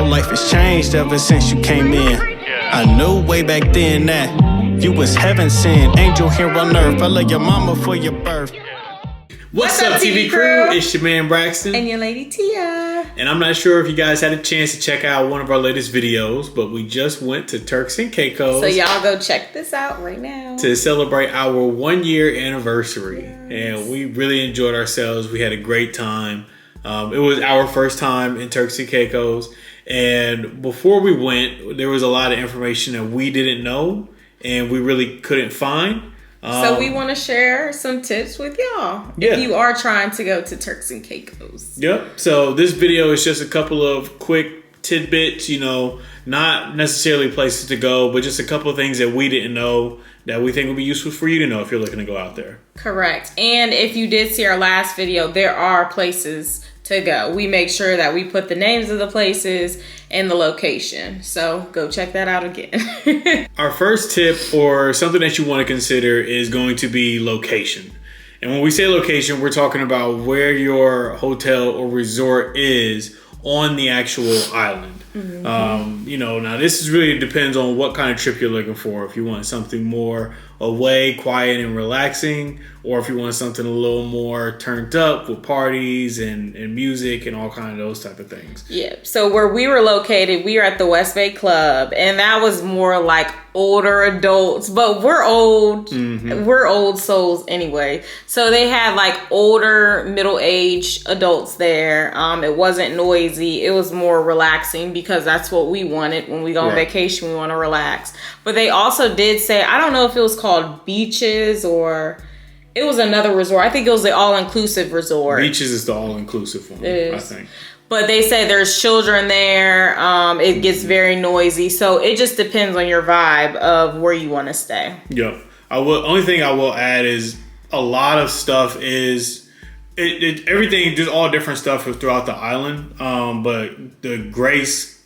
whole life has changed ever since you came in. I knew way back then that you was heaven sent, angel here on earth. I love your mama for your birth. What's up, TV crew? It's your man Braxton. And your lady Tia. And I'm not sure if you guys had a chance to check out one of our latest videos, but we just went to Turks and Caicos. So y'all go check this out right now. To celebrate our 1 year anniversary. Yes. And we really enjoyed ourselves. We had a great time. It was our first time in Turks and Caicos. And before we went, there was a lot of information that we didn't know and we really couldn't find. So we want to share some tips with y'all if you are trying to go to Turks and Caicos. Yep. So this video is just a couple of quick tidbits, you know, not necessarily places to go, but just a couple of things that we didn't know that we think would be useful for you to know if you're looking to go out there. Correct. And if you did see our last video, there are places to go. We make sure that we put the names of the places and the location. So go check that out again. Our first tip, or something that you want to consider, is going to be location. And when we say location, we're talking about where your hotel or resort is on the actual island. Mm-hmm. You know, now this is really depends on what kind of trip you're looking for. If you want something more away, quiet, and relaxing, or if you want something a little more turned up with parties and music and all kind of those type of things. Yeah. So where we were located, we were at the West Bay Club, and that was more like older adults, but we're old. Mm-hmm. We're old souls anyway. So they had like older, middle-aged adults there. It wasn't noisy. It was more relaxing because that's what we wanted when we go on vacation. We want to relax. But they also did say, I don't know if it was called Beaches or it was another resort. I think it was the all-inclusive resort. Beaches is the all-inclusive one, I think. But they say there's children there. It gets very noisy. So it just depends on your vibe of where you want to stay. Yep. Only thing I will add is a lot of stuff is everything, just all different stuff throughout the island. But the Grace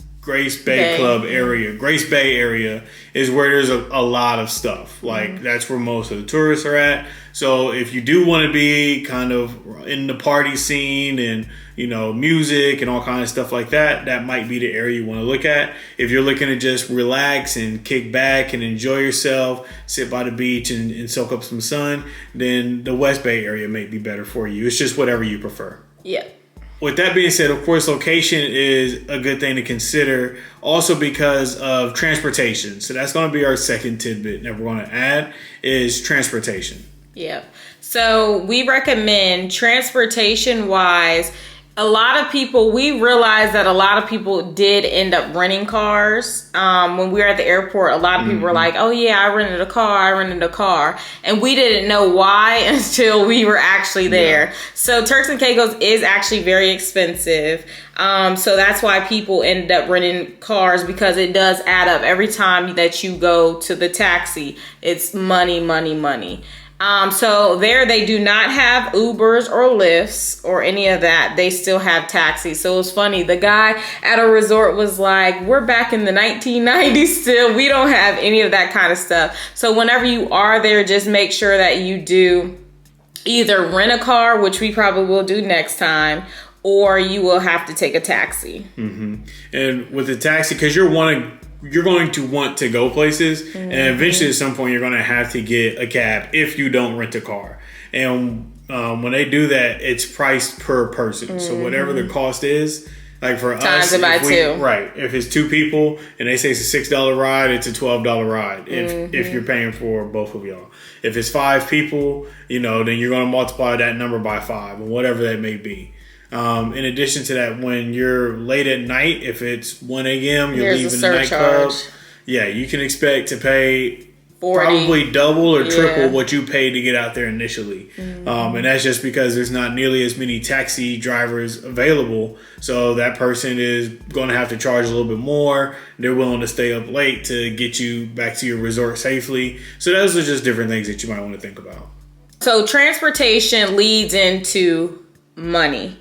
Bay Club area, Grace Bay area is where there's a lot of stuff. Like that's where most of the tourists are at. So if you do want to be kind of in the party scene and, you know, music and all kinds of stuff like that, that might be the area you want to look at. If you're looking to just relax and kick back and enjoy yourself, sit by the beach and soak up some sun, then the West Bay area may be better for you. It's just whatever you prefer. Yeah. With that being said, of course, location is a good thing to consider also because of transportation. So that's going to be our second tidbit that we're going to add is transportation. Yeah. So we recommend transportation wise. A lot of people, we realized that a lot of people did end up renting cars. When we were at the airport, a lot of people were like, oh yeah, I rented a car. And we didn't know why until we were actually there. Yeah. So Turks and Caicos is actually very expensive. So that's why people end up renting cars because it does add up. Every time that you go to the taxi, it's money. So there they do not have Ubers or Lyfts or any of that. They still have taxis. So it was funny. The guy at a resort was like, we're back in the 1990s still. We don't have any of that kind of stuff. So whenever you are there, just make sure that you do either rent a car, which we probably will do next time, or you will have to take a taxi. Mm-hmm. And with the taxi, because you're going to want to go places, and eventually at some point you're going to have to get a cab if you don't rent a car. And when they do that, it's priced per person. So whatever the cost is, like for times us, it by two. Right. If it's two people and they say it's a $6 ride, it's a $12 ride if you're paying for both of y'all. If it's 5 people, you know, then you're going to multiply that number by 5 or whatever that may be. In addition to that, when you're late at night, if it's 1 a.m., you're leaving the nightclub. Yeah, you can expect to pay 40. Probably double or triple what you paid to get out there initially. And that's just because there's not nearly as many taxi drivers available. So that person is going to have to charge a little bit more. They're willing to stay up late to get you back to your resort safely. So those are just different things that you might want to think about. So transportation leads into money.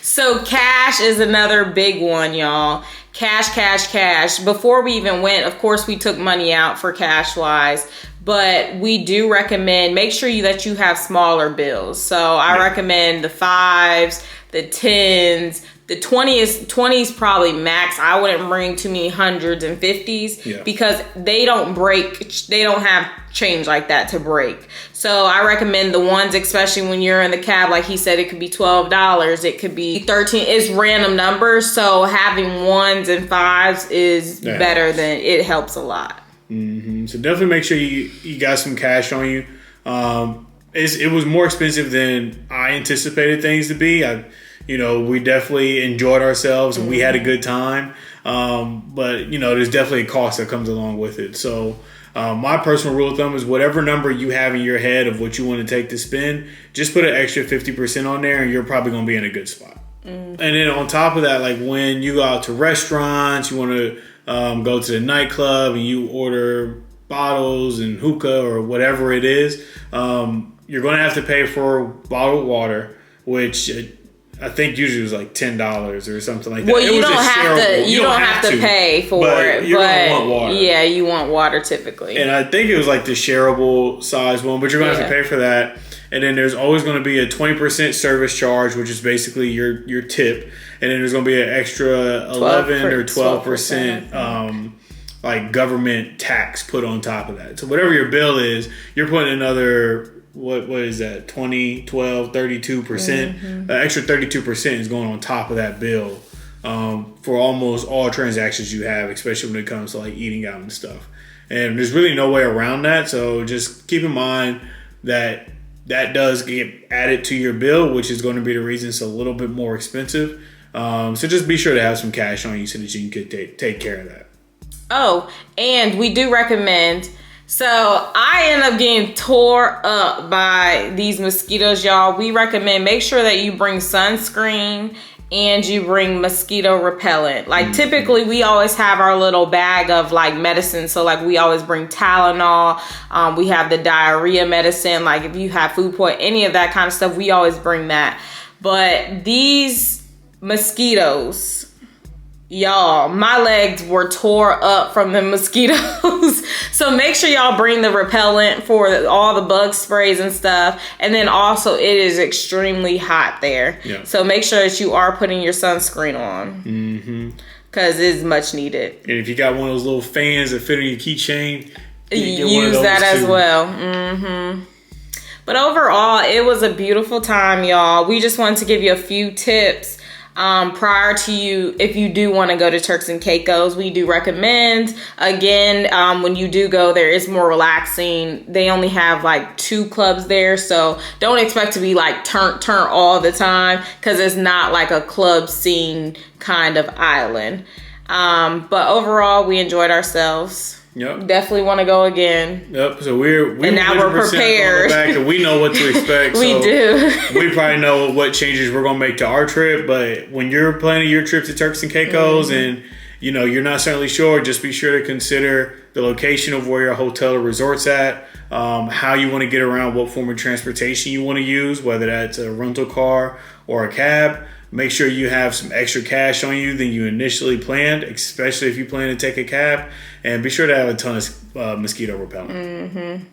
So cash is another big one, y'all. Cash. Before we even went, of course, we took money out for cash wise, but we do recommend make sure that you have smaller bills. So I recommend the 5s, the 10s, The 20 is probably max. I wouldn't bring too many hundreds and 50s because they don't break. They don't have change like that to break. So I recommend the ones, especially when you're in the cab. Like he said, it could be $12. It could be 13. It's random numbers. So having ones and fives is better than it helps a lot. Mm-hmm. So definitely make sure you got some cash on you. It was more expensive than I anticipated things to be. We definitely enjoyed ourselves and we had a good time. But there's definitely a cost that comes along with it. So my personal rule of thumb is whatever number you have in your head of what you want to take to spend, just put an extra 50% on there and you're probably going to be in a good spot. And then on top of that, like when you go out to restaurants, you want to go to the nightclub and you order bottles and hookah or whatever it is, you're going to have to pay for bottled water, which I think usually was like $10 or something like that. Well, you don't have to pay for it, you're going to want water. Yeah, you want water typically. And I think it was like the shareable size one, but you're going to have to pay for that. And then there's always going to be a 20% service charge, which is basically your tip. And then there's going to be an extra 11 or 12% like government tax put on top of that. So whatever your bill is, you're putting another, what is that, 20, 12, 32%. The extra 32% is going on top of that bill for almost all transactions you have, especially when it comes to like eating out and stuff. And there's really no way around that. So just keep in mind that does get added to your bill, which is going to be the reason it's a little bit more expensive. So just be sure to have some cash on you so that you can take care of that. Oh, and we do recommend. So I end up getting tore up by these mosquitoes, y'all. We recommend make sure that you bring sunscreen and you bring mosquito repellent. Like typically we always have our little bag of like medicine. So like we always bring Tylenol. We have the diarrhea medicine. Like if you have food poisoning, any of that kind of stuff, we always bring that. But these mosquitoes, y'all, my legs were tore up from the mosquitoes. So make sure y'all bring the repellent for all the bug sprays and stuff. And then also it is extremely hot there. Yeah. So make sure that you are putting your sunscreen on. Because it's much needed. And if you got one of those little fans that fit on your keychain, use that as well. But overall, it was a beautiful time, y'all. We just wanted to give you a few tips prior to you, if you do want to go to Turks and Caicos. We do recommend, again, when you do go there, it's more relaxing. They only have like 2 clubs there, so don't expect to be like turn all the time, because it's not like a club scene kind of island. But overall, we enjoyed ourselves. Yep. Definitely want to go again. Yep. So we're now we're prepared. Back and we know what to expect. We do. We probably know what changes we're gonna make to our trip. But when you're planning your trip to Turks and Caicos and you're not certainly sure, just be sure to consider the location of where your hotel or resort's at, how you want to get around, what form of transportation you want to use, whether that's a rental car or a cab. Make sure you have some extra cash on you than you initially planned, especially if you plan to take a cab. And be sure to have a ton of mosquito repellent.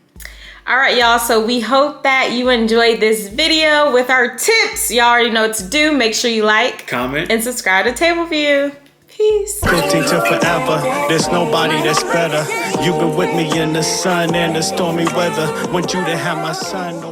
All right, y'all. So we hope that you enjoyed this video with our tips. Y'all already know what to do. Make sure you like, comment, and subscribe to Table View. Peace. 15 till forever. There's nobody that's better. You've been with me in the sun and the stormy weather. Want you to have my son.